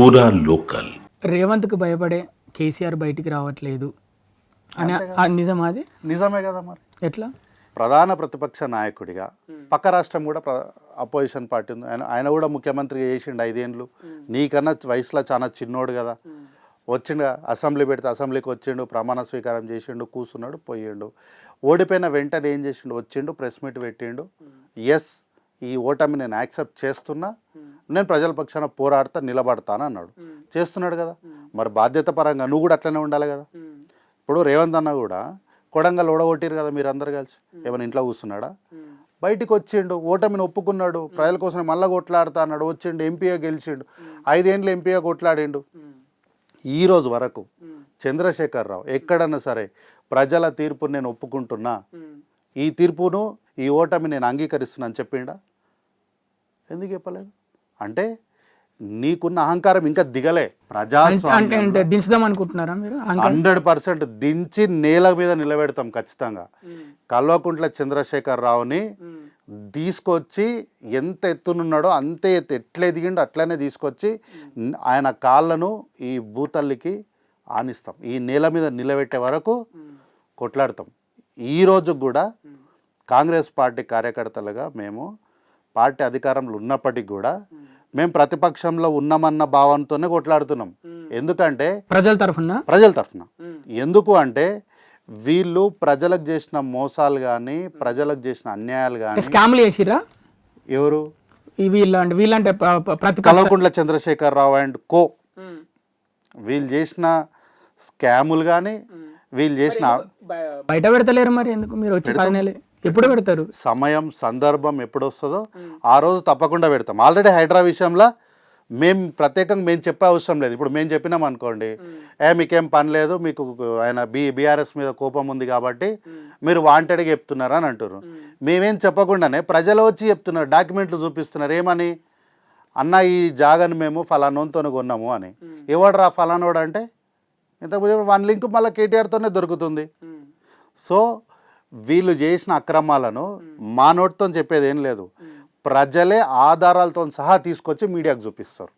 పూరా లోకల్. రేవంత్కి భయపడే కేసీఆర్ బయటికి రావట్లేదు అని నిజమా? అది నిజమే కదా. మరి ఎట్లా? ప్రధాన ప్రతిపక్ష నాయకుడిగా పక్క రాష్ట్రం కూడా అపోజిషన్ పార్టీ ఉంది, ఆయన కూడా ముఖ్యమంత్రిగా చేసిండు 5 ఏళ్ళు. నీకన్నా వయసులో చాలా చిన్నోడు కదా. వచ్చిండు, అసెంబ్లీ పెడితే అసెంబ్లీకి వచ్చిండు, ప్రమాణ స్వీకారం చేసిండు, కూర్చున్నాడు, పోయిండు. ఓడిపోయిన వెంటనే ఏం చేసిండు? వచ్చిండు, ప్రెస్ మీట్ పెట్టిండు. ఎస్, ఈ ఓటమి నేను యాక్సెప్ట్ చేస్తున్నా, నేను ప్రజల పక్షాన పోరాడతా, నిలబడతాను అన్నాడు. చేస్తున్నాడు కదా. మరి బాధ్యత పరంగా నువ్వు కూడా అట్లనే ఉండాలి కదా. ఇప్పుడు రేవంత్ అన్న కూడా కొడంగల్ ఓడగొట్టిరు కదా మీరు అందరు కలిసి. ఏమైనా ఇంట్లో కూర్చున్నాడా? బయటికి వచ్చిండు, ఓటమిని ఒప్పుకున్నాడు, ప్రజల కోసం మళ్ళా కొట్లాడుతా అన్నాడు. వచ్చిండు, ఎంపీగా గెలిచిండు, 5 ఏళ్ళు ఎంపీగా కొట్లాడిండు. ఈ రోజు వరకు చంద్రశేఖరరావు ఎక్కడన్నా సరే ప్రజల తీర్పుని నేను ఒప్పుకుంటున్నా, ఈ తీర్పును, ఈ ఓటమి నేను అంగీకరిస్తున్నా అని చెప్పిండా? ఎందుకు చెప్పలేదు? అంటే నీకున్న అహంకారం ఇంకా దిగలే. ప్రజాస్వామ్యం దించుదాం అనుకుంటున్నారా మీరు? 100% దించి నేల మీద నిలబెడతాం ఖచ్చితంగా. కల్వకుంట్ల చంద్రశేఖరరావుని తీసుకొచ్చి ఎంత ఎత్తునున్నాడో అంతే ఎత్తు, ఎట్లా ఎదిగిండో అట్లనే తీసుకొచ్చి ఆయన కాళ్ళను ఈ భూతల్లికి ఆనిస్తాం. ఈ నేల మీద నిలబెట్టే వరకు కొట్లాడతాం. ఈరోజు కూడా కాంగ్రెస్ పార్టీ కార్యకర్తలుగా మేము పార్టీ అధికారంలో ఉన్నప్పటికీ కూడా మేము ప్రతిపక్షంలో ఉన్నామన్న భావంతోనే కొట్లాడుతున్నాం. ఎందుకంటే ప్రజల తరఫున. ఎందుకు అంటే వీళ్ళు ప్రజలకు చేసిన మోసాలు కానీ, ప్రజలకు చేసిన అన్యాయాలు కానీ, స్కామ్లు చేసిరా. ఎవరు? వీళ్ళంటే కల్వకుంట్ల చంద్రశేఖరరావు అండ్ కో. వీళ్ళు చేసిన స్కాములు కానీ, వీళ్ళు చేసిన బయట పెడతలేరు. మరి ఎందుకు మీరు వచ్చి ఎప్పుడు పెడతారు? సమయం సందర్భం ఎప్పుడు వస్తుందో ఆ రోజు తప్పకుండా పెడతాం. ఆల్రెడీ హైడ్రా విషయంలో మేము ప్రత్యేకంగా మేము చెప్పే అవసరం లేదు. ఇప్పుడు మేము చెప్పినాం అనుకోండి, మీకేం పని లేదు, మీకు ఆయన బీఆర్ఎస్ మీద కోపం ఉంది కాబట్టి మీరు వాంటెడ్గా చెప్తున్నారు అని అంటారు. మేమేం చెప్పకుండానే ప్రజలు వచ్చి చెప్తున్నారు, డాక్యుమెంట్లు చూపిస్తున్నారు. ఏమని? అన్న ఈ జాగాను మేము ఫలానోతో కొన్నాము అని. ఎవడరా ఫలానోడు అంటే ఇంతకుముందు 1 లింక్ మళ్ళీ కేటీఆర్తోనే దొరుకుతుంది. సో వీళ్ళు చేసిన అక్రమాలను మా నోటితో చెప్పేది ఏం లేదు, ప్రజలే ఆధారాలతో సహా తీసుకొచ్చి మీడియాకు చూపిస్తారు.